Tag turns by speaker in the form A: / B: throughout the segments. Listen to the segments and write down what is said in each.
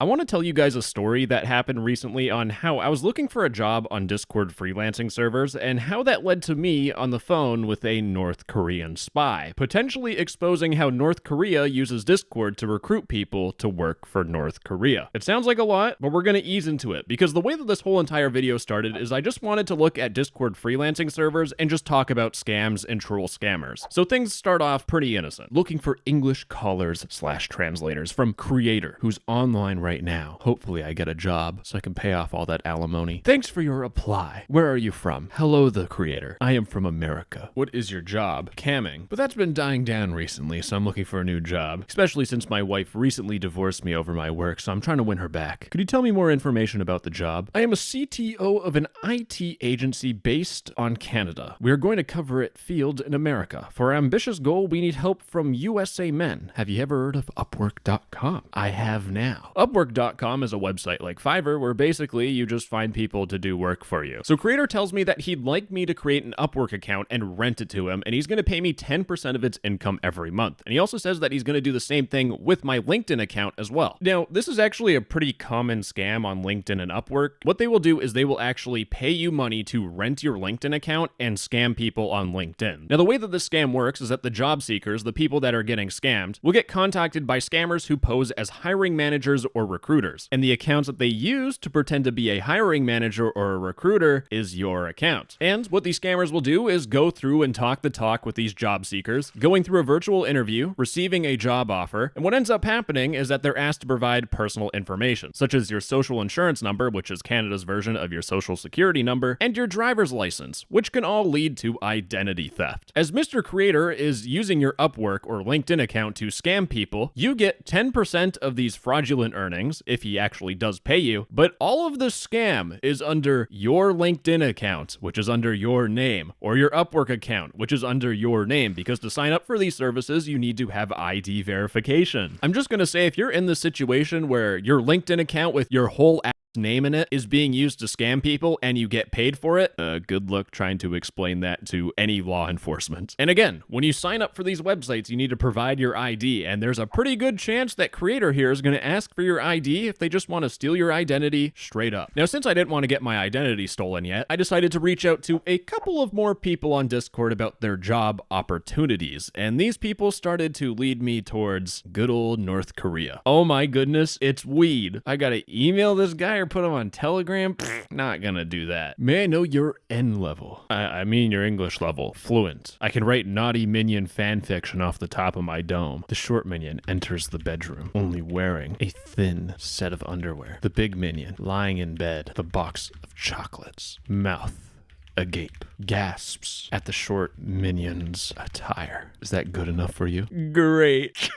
A: I want to tell you guys a story that happened recently on how I was looking for a job on Discord freelancing servers and how that led to me on the phone with a North Korean spy, potentially exposing how North Korea uses Discord to recruit people to work for North Korea. It sounds like a lot, but we're going to ease into it because the way that this whole entire video started is I just wanted to look at Discord freelancing servers and just talk about scams and troll scammers. So things start off pretty innocent. Looking for English callers/translators from Creator, who's online right now. Hopefully I get a job so I can pay off all that alimony. Thanks for your reply. Where are you from? Hello, the Creator. I am from America. What is your job? Camming. But that's been dying down recently, so I'm looking for a new job, especially since my wife recently divorced me over my work, so I'm trying to win her back. Could you tell me more information about the job? I am a CTO of an IT agency based on Canada. We are going to cover it field in America. For our ambitious goal, we need help from USA men. Have you ever heard of Upwork.com? I have now. Upwork.com is a website like Fiverr where basically you just find people to do work for you. So Creator tells me that he'd like me to create an Upwork account and rent it to him, and he's going to pay me 10% of its income every month. And he also says that he's going to do the same thing with my LinkedIn account as well. Now, this is actually a pretty common scam on LinkedIn and Upwork. What they will do is they will actually pay you money to rent your LinkedIn account and scam people on LinkedIn. Now, the way that this scam works is that the job seekers, the people that are getting scammed, will get contacted by scammers who pose as hiring managers or recruiters. And the accounts that they use to pretend to be a hiring manager or a recruiter is your account. And what these scammers will do is go through and talk the talk with these job seekers, going through a virtual interview, receiving a job offer, and what ends up happening is that they're asked to provide personal information, such as your social insurance number, which is Canada's version of your social security number, and your driver's license, which can all lead to identity theft. As Mr. Creator is using your Upwork or LinkedIn account to scam people, you get 10% of these fraudulent earnings, if he actually does pay you, but all of the scam is under your LinkedIn account, which is under your name, or your Upwork account, which is under your name, because to sign up for these services, you need to have ID verification. I'm just gonna say, if you're in the situation where your LinkedIn account with your whole name in it is being used to scam people and you get paid for it, good luck trying to explain that to any law enforcement. And again, when you sign up for these websites, you need to provide your ID, and there's a pretty good chance that Creator here is going to ask for your ID if they just want to steal your identity straight up. Now, since I didn't want to get my identity stolen yet, I decided to reach out to a couple of more people on Discord about their job opportunities, and these people started to lead me towards good old North Korea. Oh my goodness, it's weed. I gotta email this guy or put him on Telegram? Not gonna do that. May I know your N level? I mean your English level. Fluent. I can write naughty minion fan fiction off the top of my dome. The short minion enters the bedroom, only wearing a thin set of underwear. The big minion, lying in bed, the box of chocolates. Mouth agape, gasps at the short minion's attire. Is that good enough for you? Great.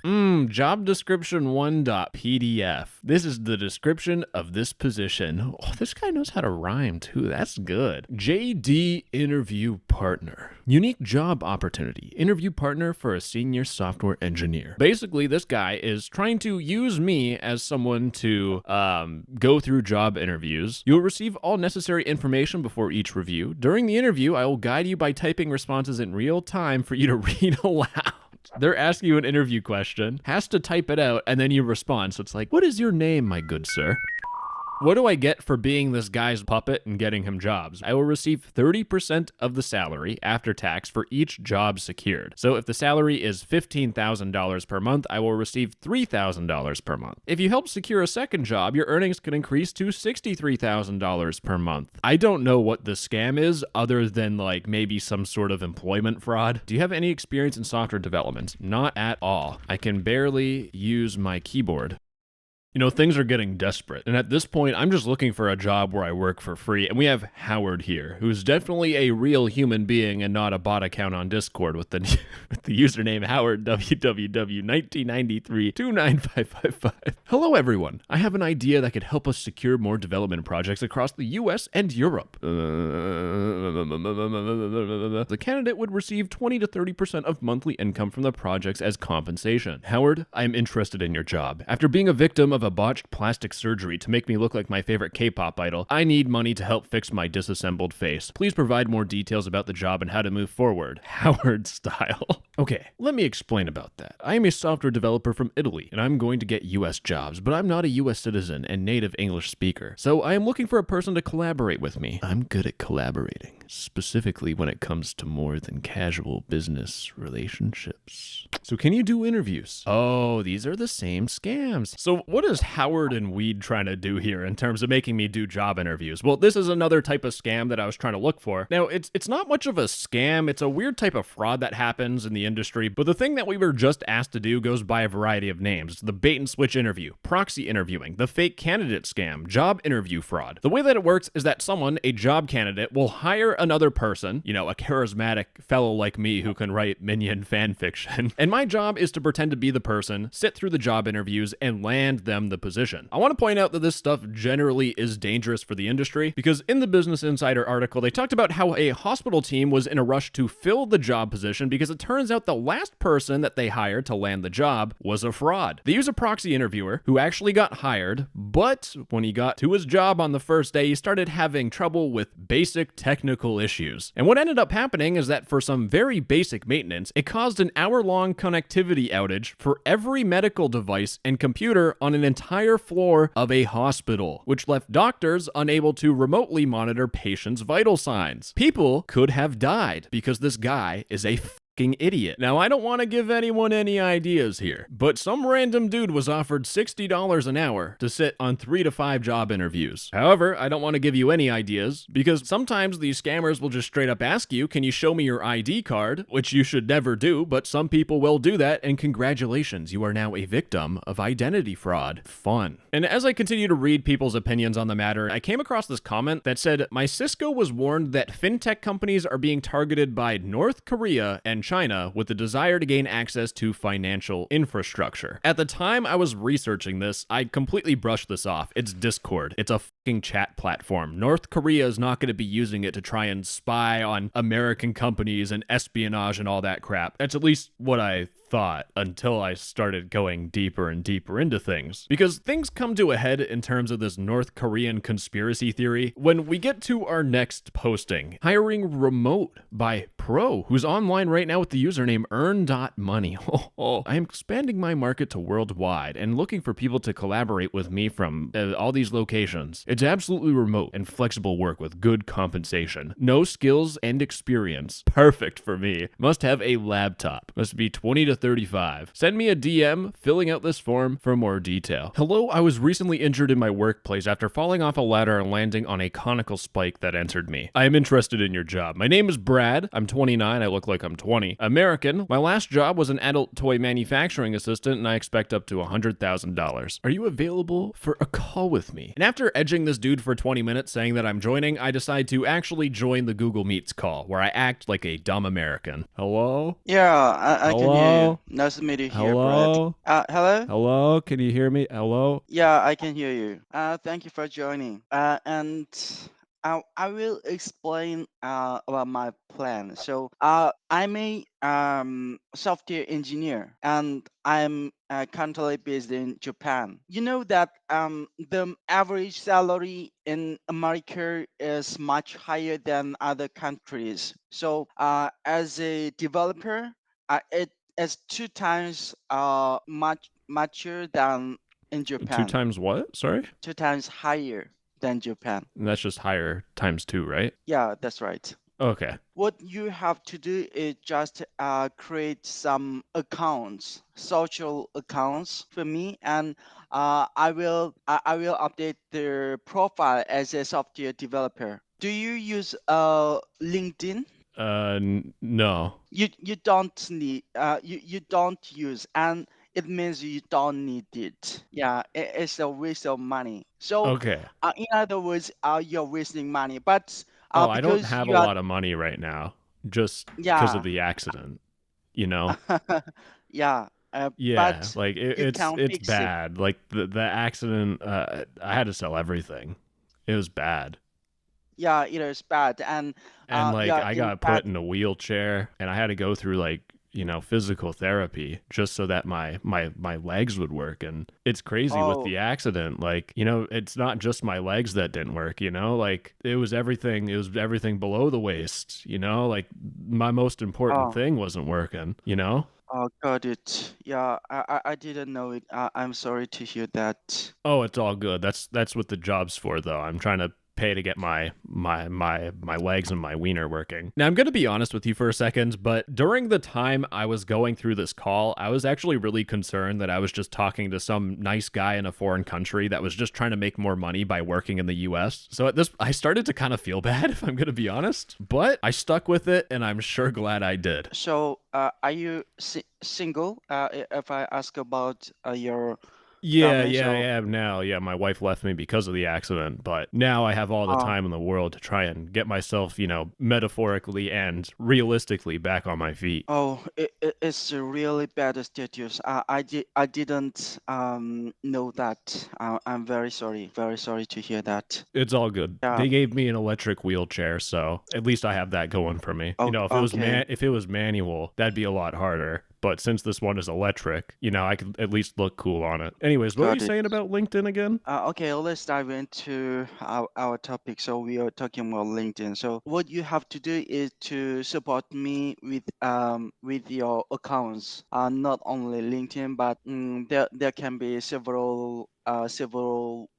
A: Job description 1.pdf. This is the description of this position. Oh, this guy knows how to rhyme too. That's good. JD interview partner. Unique job opportunity. Interview partner for a senior software engineer. Basically, this guy is trying to use me as someone to go through job interviews. You will receive all necessary information before each review. During the interview, I will guide you by typing responses in real time for you to read aloud. They're asking you an interview question, has to type it out, and then you respond. So it's like, what is your name, my good sir? What do I get for being this guy's puppet and getting him jobs? I will receive 30% of the salary after tax for each job secured. So if the salary is $15,000 per month, I will receive $3,000 per month. If you help secure a second job, your earnings can increase to $63,000 per month. I don't know what the scam is other than like maybe some sort of employment fraud. Do you have any experience in software development? Not at all. I can barely use my keyboard. You know, things are getting desperate. And at this point, I'm just looking for a job where I work for free. And we have Howard here, who's definitely a real human being and not a bot account on Discord with the username Howard www1993295555. Hello, everyone. I have an idea that could help us secure more development projects across the US and Europe. The candidate would receive 20 to 30% of monthly income from the projects as compensation. Howard, I am interested in your job. After being a victim of of a botched plastic surgery to make me look like my favorite K-pop idol. I need money to help fix my disassembled face. Please provide more details about the job and how to move forward. Howard style. Okay, let me explain about that. I am a software developer from Italy, and I'm going to get US jobs, but I'm not a US citizen and native English speaker, so I am looking for a person to collaborate with me. I'm good at collaborating, specifically when it comes to more than casual business relationships. So can you do interviews? Oh, these are the same scams. So what is Howard and Weed trying to do here in terms of making me do job interviews? Well, this is another type of scam that I was trying to look for. Now, it's not much of a scam. It's a weird type of fraud that happens in the industry, but the thing that we were just asked to do goes by a variety of names. It's the bait and switch interview, proxy interviewing, the fake candidate scam, job interview fraud. The way that it works is that someone, a job candidate, will hire another person, you know, a charismatic fellow like me who can write minion fan fiction, and my job is to pretend to be the person, sit through the job interviews, and land them the position. I want to point out that this stuff generally is dangerous for the industry, because in the Business Insider article, they talked about how a hospital team was in a rush to fill the job position because it turns out the last person that they hired to land the job was a fraud. They use a proxy interviewer who actually got hired, but when he got to his job on the first day, he started having trouble with basic technical issues. And what ended up happening is that for some very basic maintenance, it caused an hour-long connectivity outage for every medical device and computer on an entire floor of a hospital, which left doctors unable to remotely monitor patients' vital signs. People could have died because this guy is a idiot. Now, I don't want to give anyone any ideas here, but some random dude was offered $60 an hour to sit on 3 to 5 job interviews. However, I don't want to give you any ideas because sometimes these scammers will just straight up ask you, can you show me your ID card? Which you should never do, but some people will do that, and congratulations, you are now a victim of identity fraud. Fun. And as I continue to read people's opinions on the matter, I came across this comment that said, my Cisco was warned that fintech companies are being targeted by North Korea and China with the desire to gain access to financial infrastructure. At the time I was researching this, I completely brushed this off. It's Discord. It's a fucking chat platform. North Korea is not going to be using it to try and spy on American companies and espionage and all that crap. That's at least what I thought until I started going deeper and deeper into things. Because things come to a head in terms of this North Korean conspiracy theory when we get to our next posting. Hiring remote by Pro, who's online right now with the username earn.money. I am expanding my market to worldwide and looking for people to collaborate with me from all these locations. It's absolutely remote and flexible work with good compensation. No skills and experience. Perfect for me. Must have a laptop. Must be 20 to 35. Send me a DM filling out this form for more detail. Hello, I was recently injured in my workplace after falling off a ladder and landing on a conical spike that entered me. I am interested in your job. My name is Brad. I'm 29. I look like I'm 20. American. My last job was an adult toy manufacturing assistant and I expect up to $100,000. Are you available for a call with me? And after edging this dude for 20 minutes saying that I'm joining, I decide to actually join the Google Meets call where I act like a dumb American. Hello?
B: Yeah, I can hear you. Nice to meet you here, Brad.
A: Hello?
B: Hello?
A: Hello? Can you hear me? Hello?
B: Yeah, I can hear you. Thank you for joining. And I will explain about my plan. So, I'm a software engineer, and I'm currently based in Japan. You know that the average salary in America is much higher than other countries. So, as a developer, it is 2 times much than in
A: 2
B: Japan.
A: times what? Sorry?
B: 2 times higher than Japan.
A: And that's just higher times 2, right?
B: Yeah, that's right.
A: Okay.
B: What you have to do is just create some accounts, social accounts for me, and I will update their profile as a software developer. Do you use LinkedIn?
A: No.
B: You don't need you don't use, and it means you don't need it. Yeah, it's a waste of money. So
A: Okay.
B: in other words, you're wasting money, but
A: Oh, I don't
B: because
A: have a
B: you are,
A: lot of money right now just because of
B: yeah.
A: the accident, you know?
B: Yeah,
A: Yeah,
B: but
A: like
B: you can
A: it's
B: fix it.
A: bad. Like the accident, I had to sell everything. It was bad.
B: Yeah, it is bad, and
A: And like
B: yeah,
A: I
B: in
A: got put
B: bad.
A: in a wheelchair and I had to go through like physical therapy just so that my legs would work. And it's crazy with
B: Oh,
A: the accident. Like, it's not just my legs that didn't work, like it was everything below the waist, like my most important
B: oh,
A: thing wasn't working.
B: oh, got it. Yeah, I didn't know it. I'm sorry to hear that.
A: Oh, it's all good. That's what the job's for, though. I'm trying to pay to get my legs and my wiener working. Now, I'm going to be honest with you for a second, but during the time I was going through this call, I was actually really concerned that I was just talking to some nice guy in a foreign country that was just trying to make more money by working in the US. So I started to kind of feel bad, if I'm going to be honest, but I stuck with it, and I'm sure glad I did.
B: So, are you single? If I ask about your
A: Yeah,
B: family,
A: yeah, I
B: so
A: am now. Yeah, my wife left me because of the accident, but now I have all the
B: uh,
A: time in the world to try and get myself, metaphorically and realistically back on my feet.
B: oh, it's a really bad status. I didn't know that. I'm very sorry to hear that.
A: It's all good.
B: Yeah.
A: They gave me an electric wheelchair, so at least I have that going for me. If it was
B: Okay.
A: manual, that'd be a lot harder. But since this one is electric, I could at least look cool on it. Anyways, what were you
B: Got it.
A: saying about LinkedIn again?
B: Okay, let's dive into our topic. So we are talking about LinkedIn. So what you have to do is to support me with your accounts. Not only LinkedIn, but there can be several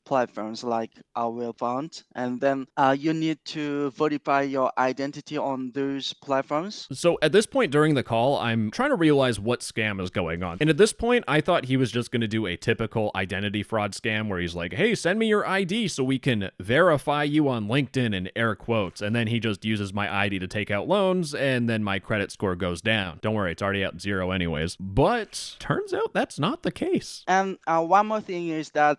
B: platforms like I will found, and then you need to verify your identity on those platforms.
A: So at this point during the call, I'm trying to realize what scam is going on. And at this point, I thought he was just going to do a typical identity fraud scam where he's like, hey, send me your ID so we can verify you on LinkedIn in air quotes. And then he just uses my ID to take out loans, and then my credit score goes down. Don't worry, it's already at 0 anyways. But turns out that's not the case.
B: And one more thing is that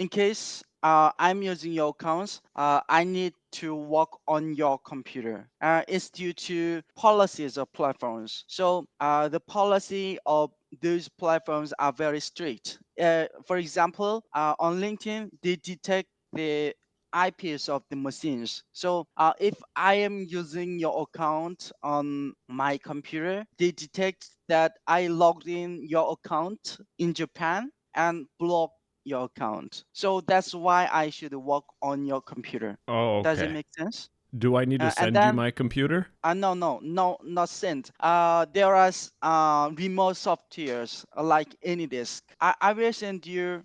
B: in case I'm using your accounts, I need to work on your computer. It's due to policies of platforms. So the policy of those platforms are very strict. For example, on LinkedIn, they detect the IPs of the machines. So if I am using your account on my computer, they detect that I logged in your account in Japan and block your account. So that's why I should work on your computer.
A: Oh,
B: Does it
A: okay.
B: make sense?
A: Do I need to
B: And
A: send you
B: then
A: my computer?
B: no, not sent. There are remote softwares like AnyDesk. I will send you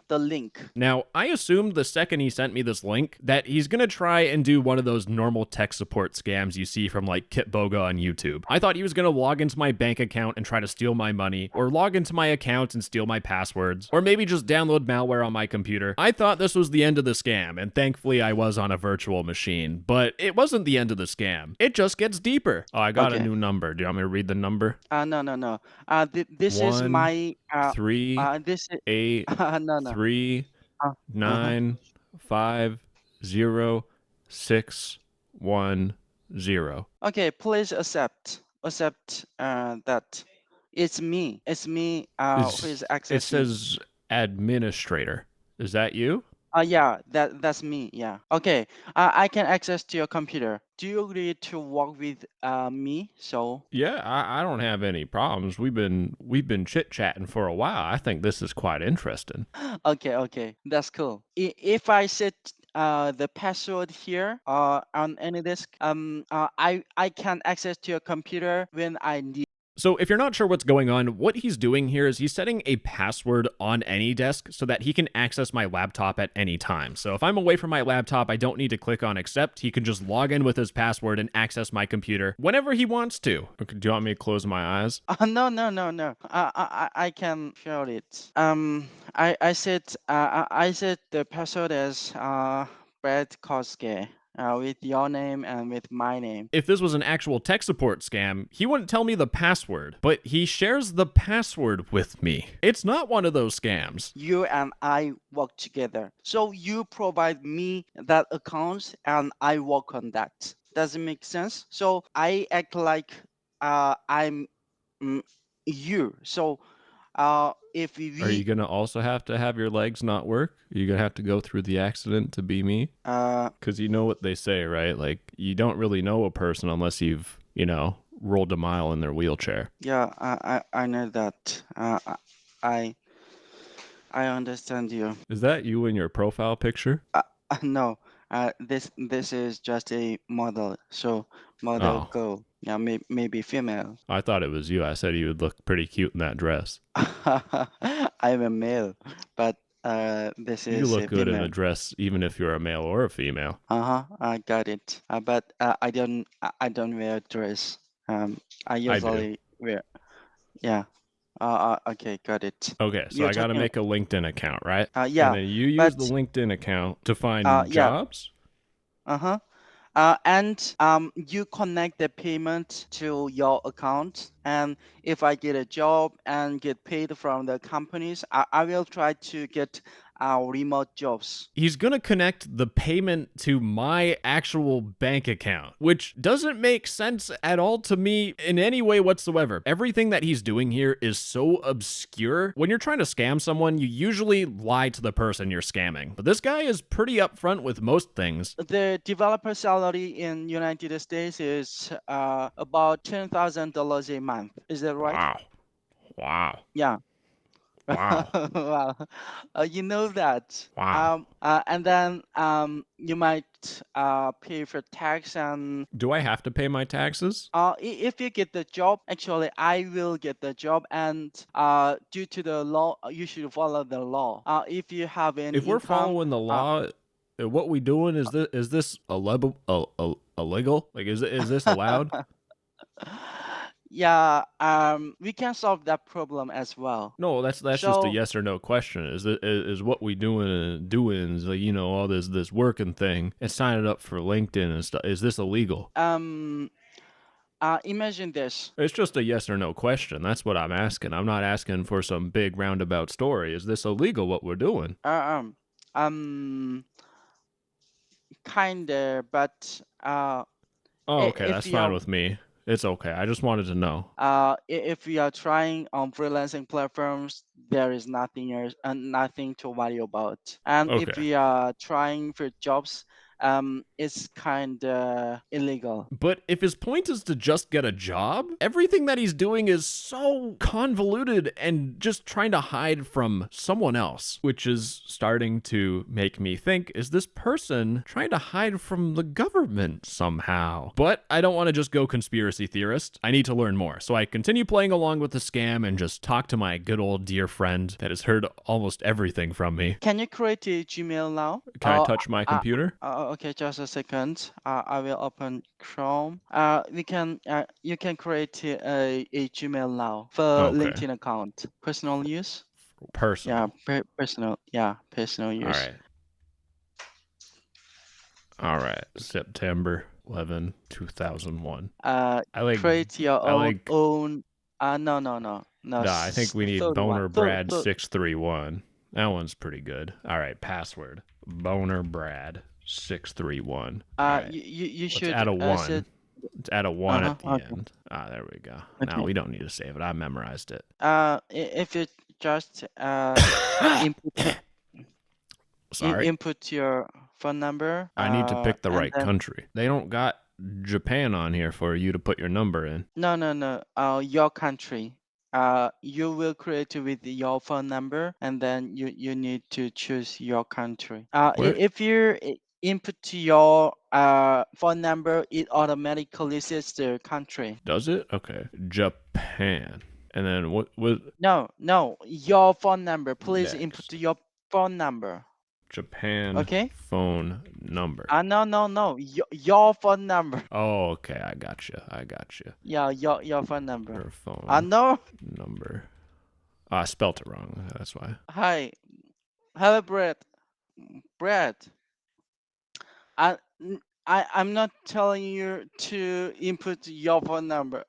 B: the link.
A: Now, I assumed the second he sent me this link that he's gonna try and do one of those normal tech support scams you see from like Kitboga on YouTube. I thought he was gonna log into my bank account and try to steal my money, or log into my account and steal my passwords, or maybe just download malware on my computer. I thought this was the end of the scam, and thankfully I was on a virtual machine, but it wasn't the end of the scam. It just gets deeper. Oh, I got a
B: Okay.
A: new number. Do you want me to read the number?
B: No. This is
A: One,
B: my
A: three,
B: this is
A: eight,
B: no.
A: three,
B: Uh, uh-huh.
A: 9506110.
B: Okay, please accept that it's me who is
A: It
B: accessing.
A: says administrator. Is that you?
B: Yeah, that's me. Yeah. Okay. I can access to your computer. Do you agree to work with me? So
A: Yeah, I don't have any problems. We've been chit chatting for a while. I think this is quite interesting.
B: okay, that's cool. If I set the password here on any disk, I can access to your computer when I need.
A: So, if you're not sure what's going on, what he's doing here is he's setting a password on any desk so that he can access my laptop at any time. So, if I'm away from my laptop, I don't need to click on accept. He can just log in with his password and access my computer whenever he wants to. Okay, do you want me to close my eyes?
B: No. I can feel it. I set the password as Brad Kosuke with your name and with my name.
A: If this was an actual tech support scam, he wouldn't tell me the password, but he shares the password with me. It's not one of those scams.
B: You and I work together. So you provide me that account and I work on that. Does it make sense? So I act like I'm mm, you. So if
A: Are you
B: we
A: gonna also have to have your legs not work? Are you gonna have to go through the accident to be me?
B: uh
A: Because you know what they say, right? Like, you don't really know a person unless you've, rolled a mile in their wheelchair.
B: Yeah, I know that. I I understand you.
A: Is that you in your profile picture?
B: No, this is just a model. So model
A: Oh,
B: girl. Yeah, maybe female.
A: I thought it was you. I said you would look pretty cute in that dress.
B: I'm a male, but this
A: You
B: is
A: look
B: a
A: good in a
B: female.
A: dress, even if you're a male or a female.
B: I got it. But I don't wear dress. I
A: I do.
B: usually wear. Yeah. Okay, got it.
A: Okay, so
B: You're
A: I got to
B: talking.
A: make a LinkedIn account, right? And
B: Yeah,
A: then you use the
B: but
A: LinkedIn account to find
B: yeah.
A: jobs?
B: Uh-huh. And you connect the payment to your account. And if I get a job and get paid from the companies, I will try to get remote jobs.
A: He's going to connect the payment to my actual bank account, which doesn't make sense at all to me in any way whatsoever. Everything that he's doing here is so obscure. When you're trying to scam someone, you usually lie to the person you're scamming. But this guy is pretty upfront with most things.
B: The developer salary in United States is about $10,000 a month. Is that right?
A: Wow. Wow.
B: Yeah.
A: Wow.
B: Well, you know that.
A: Wow.
B: And then you might pay for tax and
A: Do I have to pay my taxes?
B: if you get the job, actually, I will get the job, and due to the law, you should follow the law. If you have any
A: If we're
B: income,
A: following the
B: uh,
A: law, what we doing is this illegal? Like is this allowed?
B: yeah, we can solve that problem as well.
A: No, that's just a
B: So,
A: yes or no question. Is what we doing is like all this working thing and signing up for LinkedIn and stuff. Is this illegal?
B: imagine this.
A: It's just a yes or no question. That's what I'm asking. I'm not asking for some big roundabout story. Is this illegal what we're doing?
B: Uh, um, um, Kinda, but
A: Oh, okay,
B: if
A: that's
B: you
A: fine
B: are
A: with me. It's okay. I just wanted to know.
B: if we are trying on freelancing platforms, there is nothing else and nothing to worry about. And if
A: Okay.
B: we are trying for jobs, it's kind of illegal.
A: But if his point is to just get a job, everything that he's doing is so convoluted and just trying to hide from someone else, which is starting to make me think, is this person trying to hide from the government somehow? But I don't want to just go conspiracy theorist. I need to learn more. So I continue playing along with the scam and just talk to my good old dear friend that has heard almost everything from me.
B: Can you create a Gmail now?
A: Can I touch my computer?
B: Okay, just a second. I will open Chrome. We can you can create a Gmail now for
A: Okay.
B: LinkedIn account. Personal use? Yeah,
A: Personal.
B: personal. Yeah, personal
A: All
B: use.
A: right. All right, September 11, 2001. I like,
B: Create your
A: I
B: own
A: like,
B: own. No.
A: nah, I think we need
B: Third one.
A: Boner Brad 631. That one's pretty good. All right, password Boner Brad 631. All right,
B: You
A: let's
B: should
A: add a
B: set.
A: one. Let's add a one at the
B: Okay.
A: end. Ah, there we go. Now
B: Okay.
A: we don't need to save it. I memorized it.
B: If you just input
A: Sorry,
B: input your phone number,
A: I need to pick the
B: and
A: right
B: then
A: country. They don't got Japan on here for you to put your number in.
B: no. Your country. You will create with your phone number, and then you need to choose your country.
A: Where
B: If you input your phone number, it automatically sets the country.
A: does it? Okay, Japan. And then what
B: No, your phone number. Please input
A: next?
B: your phone number.
A: Japan
B: Okay?
A: phone number.
B: No. Your phone number.
A: Oh, okay. I gotcha. I gotcha.
B: Yeah, your phone number.
A: Your phone
B: No.
A: number. Oh, I spelt it wrong. That's why.
B: Hi. Hello, Brett. Brett. I, I'm not telling you to input your phone number.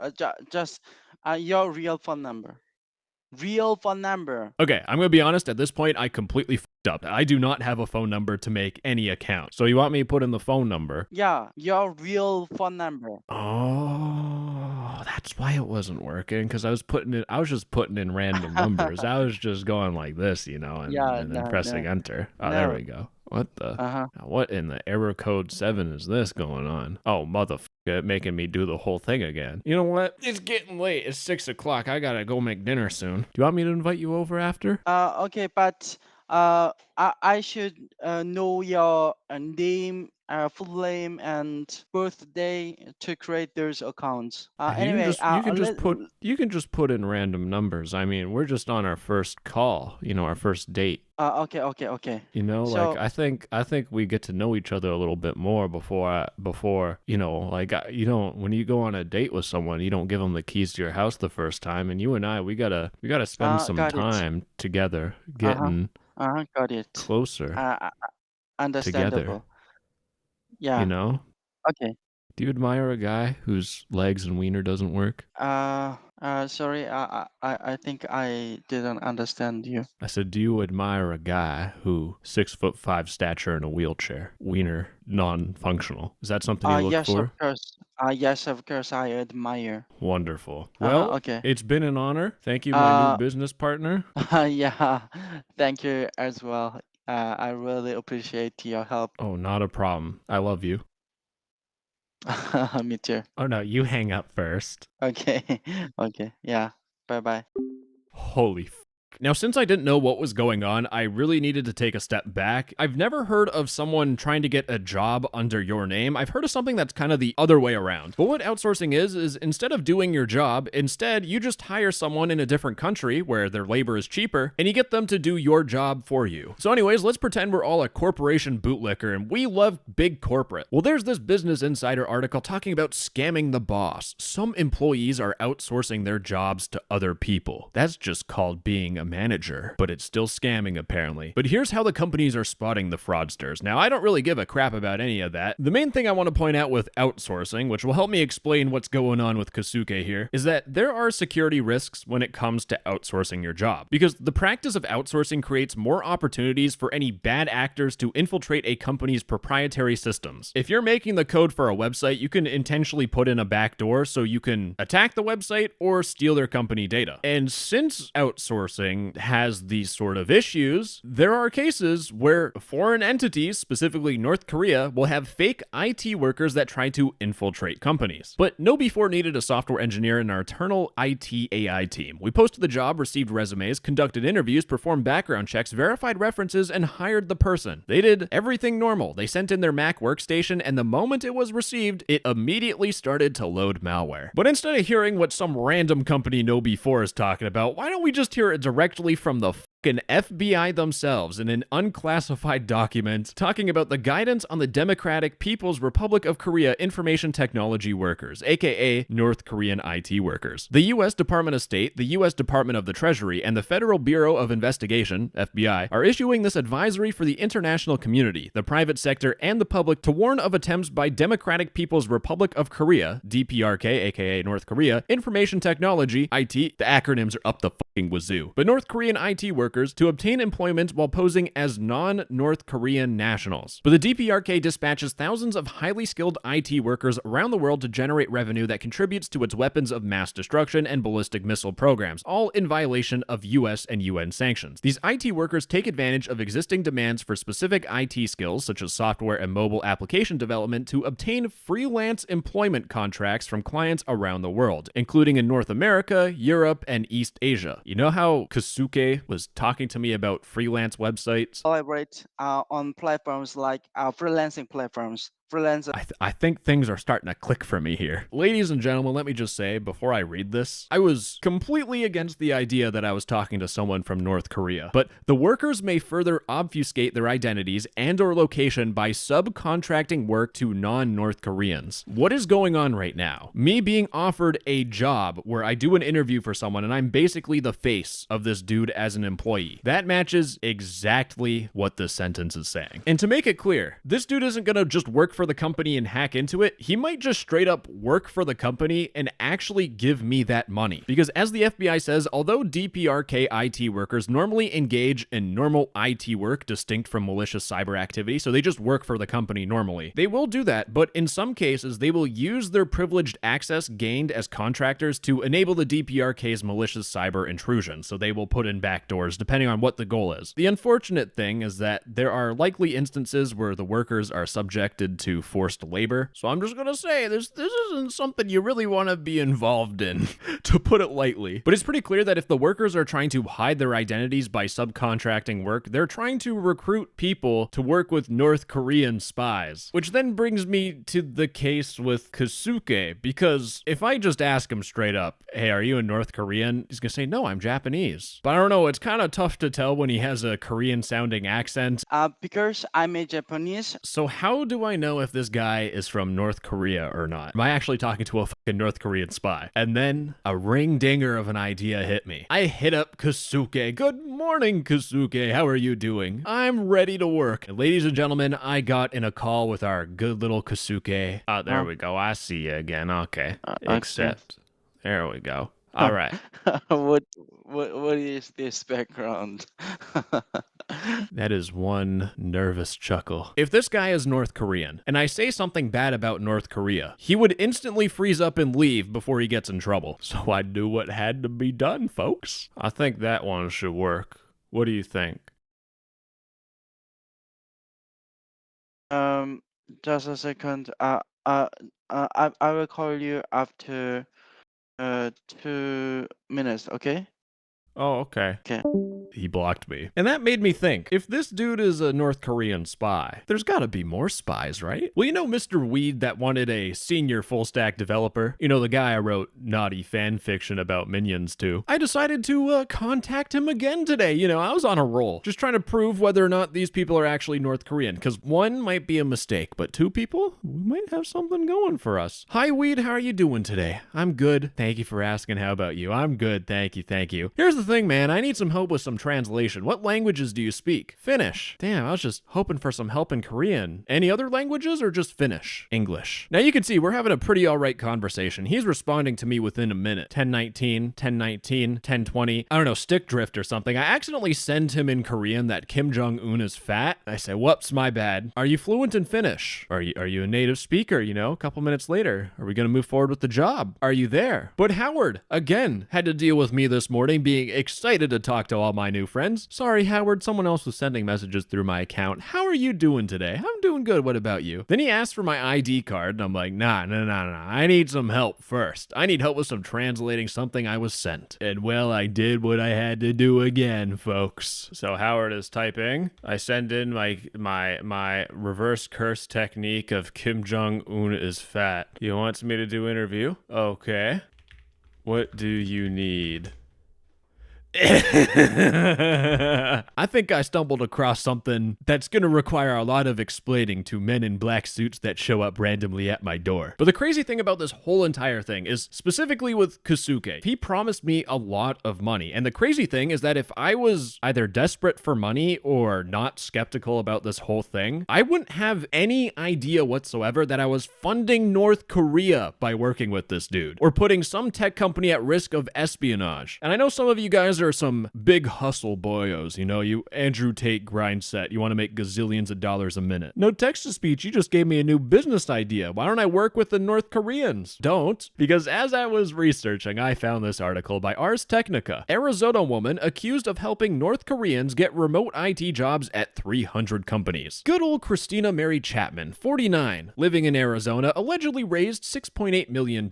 B: Just your real phone number. Real phone number.
A: Okay, I'm gonna be honest. At this point, I completely fucked up. I do not have a phone number to make any account. So you want me to put in the phone number?
B: Yeah, your real phone number.
A: Oh, that's why it wasn't working. Because I was just putting in random numbers. I was just going like this, and,
B: Yeah,
A: and then
B: no,
A: pressing
B: no,
A: enter. Oh, there
B: no.
A: we go. What the?
B: Uh-huh.
A: Now, what in the error code 7 is this going on? Oh, mother. making me do the whole thing again. You know what? It's getting late. It's 6 o'clock. I gotta go make dinner soon. Do you want me to invite you over after?
B: Okay, but I should know your name, full name, and birthday to create those accounts. Anyway,
A: You can just put in random numbers. I mean, we're just on our first call, our first date.
B: Okay.
A: Like
B: So,
A: I think we get to know each other a little bit more before you don't when you go on a date with someone, you don't give them the keys to your house the first time. And you and I, we gotta spend some
B: got it.
A: time together,
B: Uh-huh.
A: getting
B: Got it.
A: closer together.
B: Understandable.
A: You
B: Yeah.
A: know?
B: Okay.
A: Do you admire a guy whose legs and wiener doesn't work?
B: Sorry, I think I didn't understand you.
A: I said, do you admire a guy who 6'5" stature in a wheelchair, wiener non-functional? Is that something you look
B: Yes, of
A: for?
B: course. Yes, of course, I admire.
A: Wonderful. Well,
B: Okay.
A: it's been an honor. Thank you, my new
B: Uh,
A: business partner.
B: yeah, thank you as well. I really appreciate your help.
A: Oh, not a problem. I love you.
B: Me too.
A: Oh no, you hang up first.
B: Okay. Okay. Yeah. Bye bye.
A: Holy Now, since I didn't know what was going on, I really needed to take a step back. I've never heard of someone trying to get a job under your name. I've heard of something that's kind of the other way around. But what outsourcing is instead of doing your job, instead you just hire someone in a different country where their labor is cheaper, and you get them to do your job for you. So anyways, let's pretend we're all a corporation bootlicker and we love big corporate. Well, there's this Business Insider article talking about scamming the boss. Some employees are outsourcing their jobs to other people. That's just called being a manager, but it's still scamming apparently. But here's how the companies are spotting the fraudsters. Now, I don't really give a crap about any of that. The main thing I want to point out with outsourcing, which will help me explain what's going on with Kosuke here, is that there are security risks when it comes to outsourcing your job. Because the practice of outsourcing creates more opportunities for any bad actors to infiltrate a company's proprietary systems. If you're making the code for a website, you can intentionally put in a backdoor so you can attack the website or steal their company data. And since outsourcing has these sort of issues, there are cases where foreign entities, specifically North Korea, will have fake IT workers that try to infiltrate companies. But KnowBe4 needed a software engineer in our internal IT AI team. We posted the job, received resumes, conducted interviews, performed background checks, verified references, and hired the person. They did everything normal. They sent in their Mac workstation, and the moment it was received, it immediately started to load malware. But instead of hearing what some random company KnowBe4 is talking about, why don't we just hear it directly from the FBI themselves in an unclassified document talking about the guidance on the Democratic People's Republic of Korea information technology workers, aka North Korean IT workers. The U.S. Department of State, the U.S. Department of the Treasury, and the Federal Bureau of Investigation, FBI, are issuing this advisory for the international community, the private sector, and the public to warn of attempts by Democratic People's Republic of Korea, DPRK, aka North Korea, information technology, IT, the acronyms are up the fucking wazoo, but North Korean IT workers to obtain employment while posing as non-North Korean nationals. But the DPRK dispatches thousands of highly skilled IT workers around the world to generate revenue that contributes to its weapons of mass destruction and ballistic missile programs, all in violation of US and UN sanctions. These IT workers take advantage of existing demands for specific IT skills, such as software and mobile application development, to obtain freelance employment contracts from clients around the world, including in North America, Europe, and East Asia. You know how Kosuke was talking to me about freelance websites?
B: Collaborate on platforms like freelancing platforms. Freelancer.
A: I think things are starting to click for me here. Ladies and gentlemen, let me just say, before I read this, I was completely against the idea that I was talking to someone from North Korea. But the workers may further obfuscate their identities and or location by subcontracting work to non-North Koreans. What is going on right now? Me being offered a job where I do an interview for someone and I'm basically the face of this dude as an employee. That matches exactly what this sentence is saying. And to make it clear, this dude isn't gonna just work for the company and hack into it. He might just straight up work for the company and actually give me that money. Because as the FBI says, although DPRK IT workers normally engage in normal IT work distinct from malicious cyber activity, so they just work for the company normally, they will do that, but in some cases, they will use their privileged access gained as contractors to enable the DPRK's malicious cyber intrusion, so they will put in backdoors depending on what the goal is. The unfortunate thing is that there are likely instances where the workers are subjected to to forced labor. So I'm just gonna say this isn't something you really want to be involved in, to put it lightly. But it's pretty clear that if the workers are trying to hide their identities by subcontracting work, they're trying to recruit people to work with North Korean spies. Which then brings me to the case with Kosuke, because if I just ask him straight up, hey, are you a North Korean? He's gonna say, no, I'm Japanese. But I don't know, it's kind of tough to tell when he has a Korean sounding accent.
B: Because I'm a Japanese.
A: So how do I know if this guy is from North Korea or not? Am I actually talking to a fucking North Korean spy? And then a ring dinger of an idea hit me. I hit up Kosuke. Good morning, Kosuke. How are you doing? I'm ready to work. And ladies and gentlemen, I got in a call with our good little Kosuke. There we go. I see you again. Okay. Except, there we go. All right.
B: What is this background?
A: That is one nervous chuckle. If this guy is North Korean, and I say something bad about North Korea, he would instantly freeze up and leave before he gets in trouble. So I do what had to be done, folks. I think that one should work. What do you think?
B: Just a second. I will call you after 2 minutes, okay?
A: Oh, okay.
B: Okay.
A: He blocked me. And that made me think, if this dude is a North Korean spy, there's gotta be more spies, right? Well, you know Mr. Weed that wanted a senior full-stack developer? You know, the guy I wrote naughty fan fiction about Minions to. I decided to contact him again today. You know, I was on a roll, just trying to prove whether or not these people are actually North Korean, because one might be a mistake, but two people? We might have something going for us. Hi, Weed, how are you doing today? I'm good. Thank you for asking. How about you? I'm good. Thank you. Thank you. Here's the thing, man. I need some help with some translation. What languages do you speak? Finnish. Damn, I was just hoping for some help in Korean. Any other languages or just Finnish? English. Now you can see we're having a pretty alright conversation. He's responding to me within a minute. 1019, 1019, 1020. I don't know, stick drift or something. I accidentally send him in Korean that Kim Jong-un is fat. I say, whoops, my bad. Are you fluent in Finnish? Are you a native speaker, you know? A couple minutes later, are we gonna move forward with the job? Are you there? But Howard, again, had to deal with me this morning being excited to talk to all my new friends. Sorry, Howard, someone else was sending messages through my account. How are you doing today? I'm doing good. What about you? Then he asked for my ID card, and I'm like, nah. I need some help first. I need help with some translating something I was sent. And well, I did what I had to do again, folks. So Howard is typing. I send in my reverse curse technique of Kim Jong-un is fat. He wants me to do interview? Okay. What do you need? I think I stumbled across something that's gonna require a lot of explaining to men in black suits that show up randomly at my door. But the crazy thing about this whole entire thing is specifically with Kosuke. He promised me a lot of money. And the crazy thing is that if I was either desperate for money or not skeptical about this whole thing, I wouldn't have any idea whatsoever that I was funding North Korea by working with this dude or putting some tech company at risk of espionage. And I know some of you guys are some big hustle boyos, you know, you Andrew Tate grind set, you want to make gazillions of dollars a minute. No text-to-speech, you just gave me a new business idea. Why don't I work with the North Koreans? Don't, because as I was researching, I found this article by Ars Technica. Arizona woman accused of helping North Koreans get remote IT jobs at 300 companies. Good old Christina Mary Chapman, 49, living in Arizona, allegedly raised $6.8 million,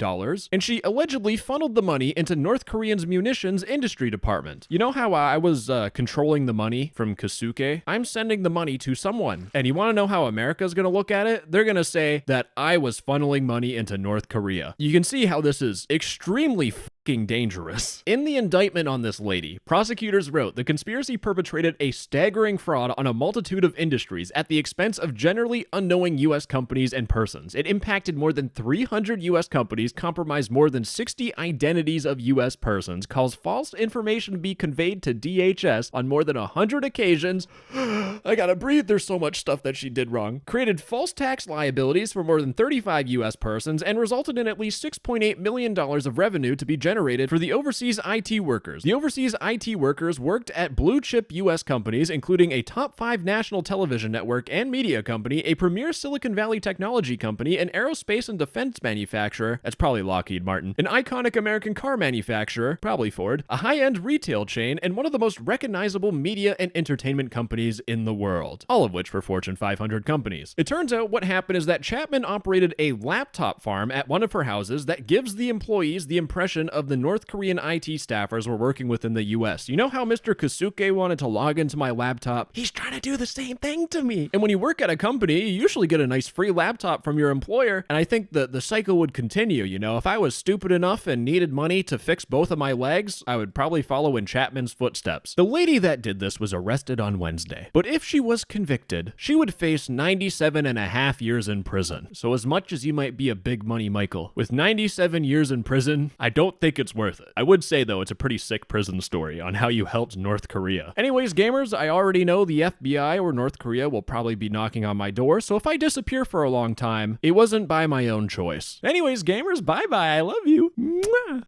A: and she allegedly funneled the money into North Korean's munitions industry department. You know how I was controlling the money from Kosuke? I'm sending the money to someone. And you want to know how America's going to look at it? They're going to say that I was funneling money into North Korea. You can see how this is extremely fucking dangerous. In the indictment on this lady, prosecutors wrote the conspiracy perpetrated a staggering fraud on a multitude of industries at the expense of generally unknowing U.S. companies and persons. It impacted more than 300 U.S. companies, compromised more than 60 identities of U.S. persons, caused false information to be conveyed to DHS on more than 100 occasions. I gotta breathe, there's so much stuff that she did wrong. Created false tax liabilities for more than 35 U.S. persons and resulted in at least $6.8 million of revenue to be generated generated for the overseas IT workers. The overseas IT workers worked at blue-chip US companies, including a top 5 national television network and media company, a premier Silicon Valley technology company, an aerospace and defense manufacturer, that's probably Lockheed Martin, an iconic American car manufacturer, probably Ford, a high-end retail chain, and one of the most recognizable media and entertainment companies in the world, all of which were Fortune 500 companies. It turns out what happened is that Chapman operated a laptop farm at one of her houses that gives the employees the impression of the North Korean IT staffers were working within the US. You know how Mr. Kosuke wanted to log into my laptop? He's trying to do the same thing to me. And when you work at a company, you usually get a nice free laptop from your employer, and I think the cycle would continue. You know, if I was stupid enough and needed money to fix both of my legs, I would probably follow in Chapman's footsteps. The lady that did this was arrested on Wednesday, but if she was convicted, she would face 97.5 years in prison. So as much as you might be a big money Michael, with 97 years in prison, I don't think it's worth it. I would say though, it's a pretty sick prison story on how you helped North Korea. Anyways, gamers, I already know the FBI or North Korea will probably be knocking on my door, so if I disappear for a long time, it wasn't by my own choice. Anyways, gamers, bye-bye, I love you. Mwah.